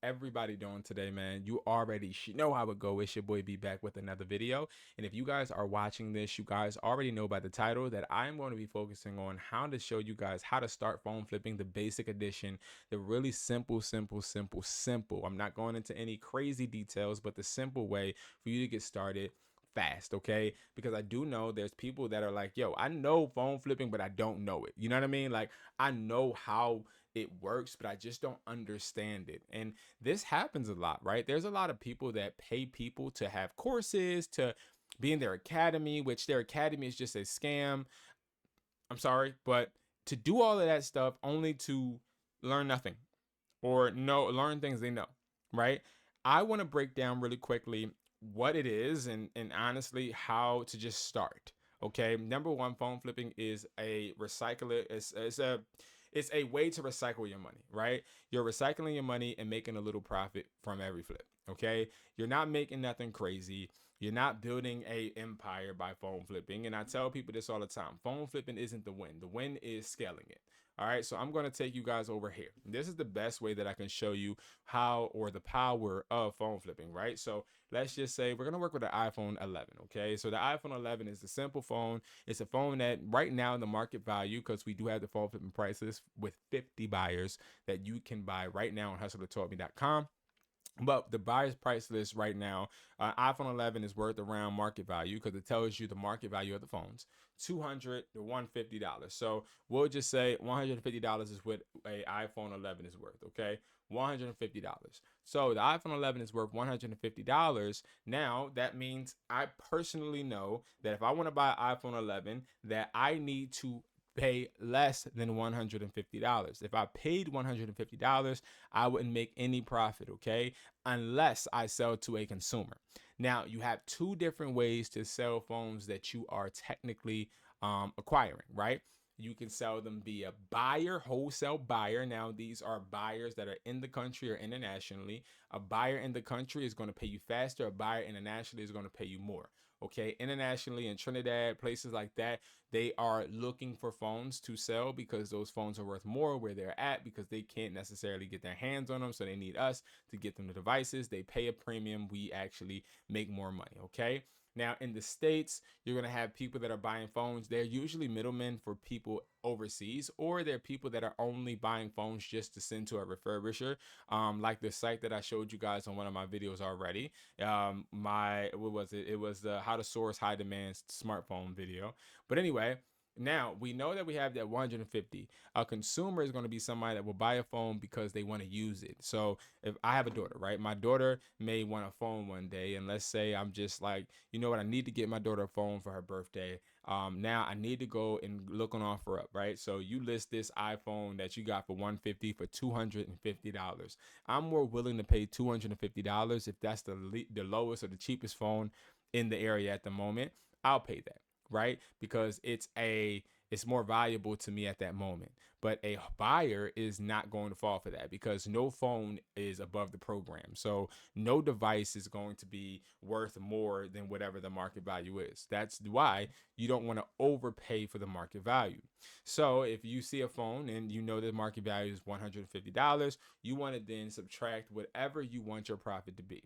everybody doing today, man? You already know how it go. It's your boy B back with another video. And if you guys are watching this, you guys already know by the title that I'm going to be focusing on how to show you guys how to start phone flipping, the basic edition, the really simple. I'm not going into any crazy details, but the simple way for you to get started fast, okay? Because I do know there's people that are like, yo, I know phone flipping, but I don't know it. You know what I mean? Like, I know how it works, but I just don't understand it. And this happens a lot, right? There's a lot of people that pay people to have courses, to be in their academy, which their academy is just a scam. I'm sorry, but to do all of that stuff only to learn nothing or learn things they know, right? I want to break down really quickly what it is and honestly how to just start. Okay, number one, phone flipping is a recycle. It's a way to recycle your money, right? You're recycling your money and making a little profit from every flip. Okay, you're not making nothing crazy. You're not building a empire by phone flipping. And I tell people this all the time. Phone flipping isn't the win. The win is scaling it. All right, so I'm going to take you guys over here. This is the best way that I can show you how or the power of phone flipping, right? So let's just say we're going to work with the iPhone 11, okay? So the iPhone 11 is the simple phone. It's a phone that right now in the market value, because we do have the phone flipping prices with 50 buyers that you can buy right now on hustlertoldme.com. But the buyer's price list right now, iPhone 11 is worth around market value because it tells you the market value of the phones, $200 to $150. So we'll just say $150 is what a iPhone 11 is worth. Okay, $150. So the iPhone 11 is worth $150. Now that means I personally know that if I want to buy an iPhone 11, that I need to pay less than $150. If I paid $150, I wouldn't make any profit, okay? Unless I sell to a consumer. Now, you have two different ways to sell phones that you are technically acquiring, right? You can sell them via buyer, wholesale buyer. Now, these are buyers that are in the country or internationally. A buyer in the country is going to pay you faster. A buyer internationally is going to pay you more. Okay, internationally in Trinidad, places like that, they are looking for phones to sell because those phones are worth more where they're at because they can't necessarily get their hands on them. So they need us to get them the devices. They pay a premium. We actually make more money. Okay. Now, in the States, you're going to have people that are buying phones. They're usually middlemen for people overseas, or they're people that are only buying phones just to send to a refurbisher, like the site that I showed you guys on one of my videos already. What was it? It was the how to source high demand smartphone video. But anyway, now we know that we have that 150. A consumer is going to be somebody that will buy a phone because they want to use it. So if I have a daughter, right? My daughter may want a phone one day, and let's say I'm just like, you know what, I need to get my daughter a phone for her birthday. Now I need to go and look on offer up, right? So you list this iPhone that you got for 150 for $250. I'm more willing to pay $250 if that's the lowest or the cheapest phone in the area at the moment. I'll pay that, right? Because it's more valuable to me at that moment. But a buyer is not going to fall for that because no phone is above the program. So no device is going to be worth more than whatever the market value is. That's why you don't want to overpay for the market value. So if you see a phone and you know the market value is $150, you want to then subtract whatever you want your profit to be.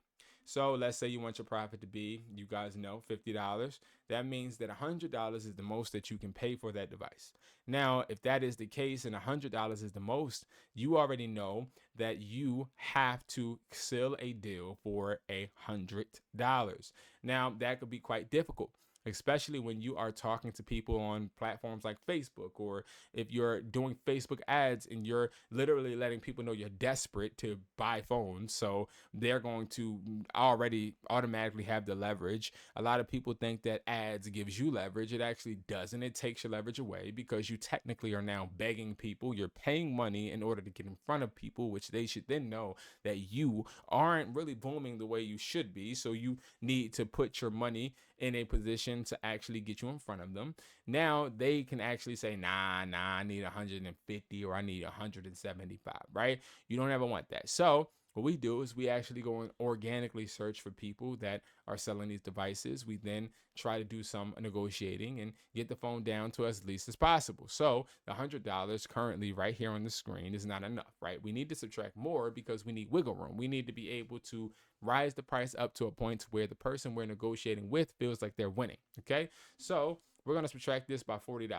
So let's say you want your profit to be, you guys know, $50. That means that $100 is the most that you can pay for that device. Now, if that is the case and $100 is the most, you already know that you have to seal a deal for $100. Now, that could be quite difficult, especially when you are talking to people on platforms like Facebook, or if you're doing Facebook ads and you're literally letting people know you're desperate to buy phones. So they're going to already automatically have the leverage. A lot of people think that ads gives you leverage. It actually doesn't. It takes your leverage away because you technically are now begging people. You're paying money in order to get in front of people, which they should then know that you aren't really booming the way you should be. So you need to put your money in a position to actually get you in front of them. Now they can actually say, nah, I need 150 or I need 175, right? You don't ever want that. So What we do is we actually go and organically search for people that are selling these devices. We then try to do some negotiating and get the phone down to as least as possible. So the $100 currently right here on the screen is not enough, right? We need to subtract more because we need wiggle room. We need to be able to rise the price up to a point where the person we're negotiating with feels like they're winning. Okay. So we're going to subtract this by $40.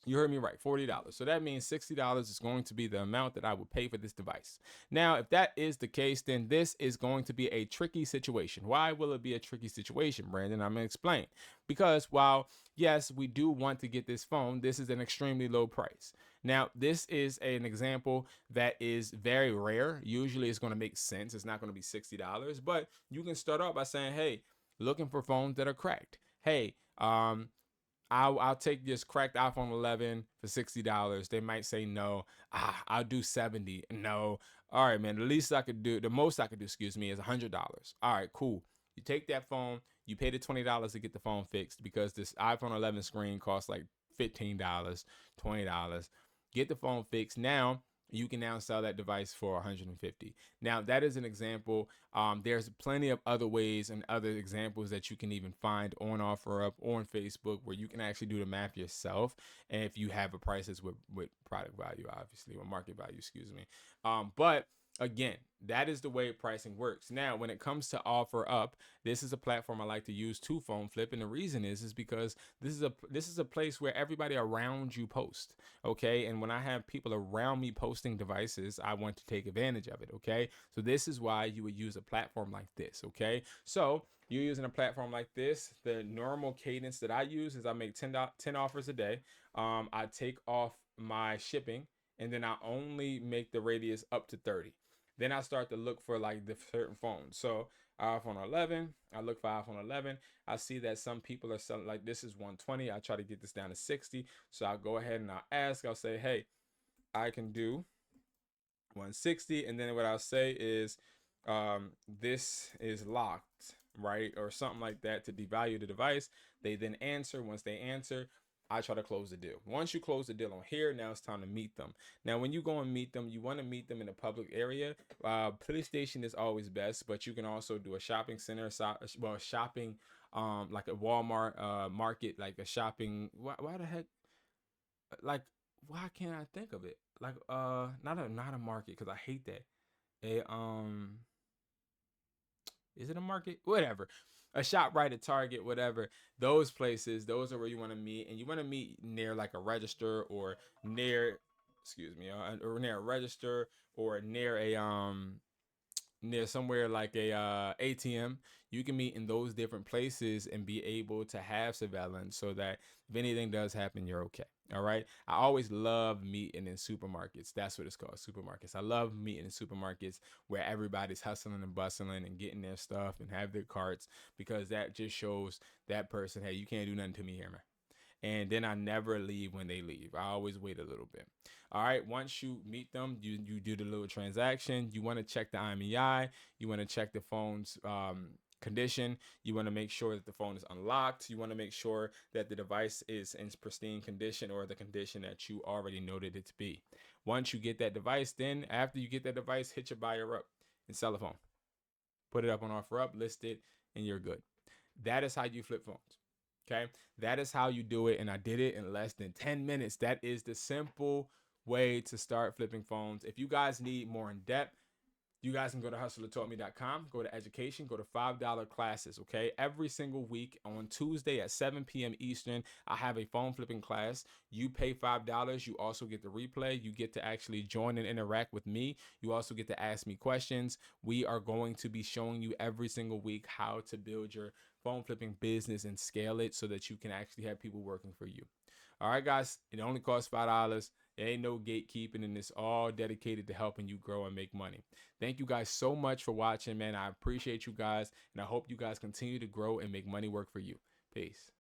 You heard me right, $40. So that means $60 is going to be the amount that I would pay for this device. Now, if that is the case, then this is going to be a tricky situation. Why will it be a tricky situation, Brandon? I'm going to explain. Because while, yes, we do want to get this phone, this is an extremely low price. Now, this is an example that is very rare. Usually it's going to make sense. It's not going to be $60, but you can start off by saying, hey, looking for phones that are cracked. Hey, I'll take this cracked iPhone 11 for $60. They might say no. I'll do 70. No. All right, man. The most I could do, excuse me, is $100. All right, cool. You take that phone, you pay the $20 to get the phone fixed because this iPhone 11 screen costs like $15, $20. Get the phone fixed. Now you can now sell that device for 150. Now that is an example. There's plenty of other ways and other examples that you can even find on OfferUp or on Facebook where you can actually do the math yourself. And if you have a prices with product value, obviously, or market value, excuse me. But again, that is the way pricing works. Now, when it comes to OfferUp, this is a platform I like to use to phone flip, and the reason is because this is a place where everybody around you post, okay? And when I have people around me posting devices, I want to take advantage of it, okay? So this is why you would use a platform like this, okay? So you're using a platform like this. The normal cadence that I use is I make 10 offers a day. I take off my shipping, and then I only make the radius up to 30. Then I start to look for like the certain phones. So iPhone 11, I look for iPhone 11. I see that some people are selling, like this is 120. I try to get this down to 60. So I'll go ahead and I'll say, hey, I can do 160. And then what I'll say is, this is locked, right? Or something like that to devalue the device. They then answer. Once they answer, I try to close the deal. Once you close the deal on here, now it's time to meet them. Now, when you go and meet them, you want to meet them in a public area. Police station is always best, but you can also do a shopping center, shopping, like a Walmart market, like a shopping. Why the heck? Like, why can't I think of it? Like, not a market because I hate that. A Is it a market? Whatever. A shop right at Target, whatever. Those places, those are where you want to meet. And you want to meet near like a register or near, excuse me, or near a register or near somewhere like a ATM. You can meet in those different places and be able to have surveillance so that if anything does happen, you're okay. All right. I always love meeting in supermarkets. That's what it's called, supermarkets. I love meeting in supermarkets where everybody's hustling and bustling and getting their stuff and have their carts, because that just shows that person, hey, you can't do nothing to me here, man. And then I never leave when they leave. I always wait a little bit. All right. Once you meet them, you do the little transaction. You want to check the IMEI. You want to check the phone's condition. You want to make sure that the phone is unlocked. You want to make sure that the device is in pristine condition, or the condition that you already noted it to be. Once you get that device, then after you get that device, hit your buyer up and sell the phone. Put it up on OfferUp, list it, and you're good. That is how you flip phones. Okay. That is how you do it. And I did it in less than 10 minutes. That is the simple way to start flipping phones. If you guys need more in depth, you guys can go to hustlertaught.me.com, go to education, go to $5 classes, okay? Every single week on Tuesday at 7 p.m. Eastern, I have a phone flipping class. You pay $5. You also get the replay. You get to actually join and interact with me. You also get to ask me questions. We are going to be showing you every single week how to build your phone flipping business and scale it so that you can actually have people working for you. All right, guys, it only costs $5. There ain't no gatekeeping, and it's all dedicated to helping you grow and make money. Thank you guys so much for watching, man. I appreciate you guys, and I hope you guys continue to grow and make money work for you. Peace.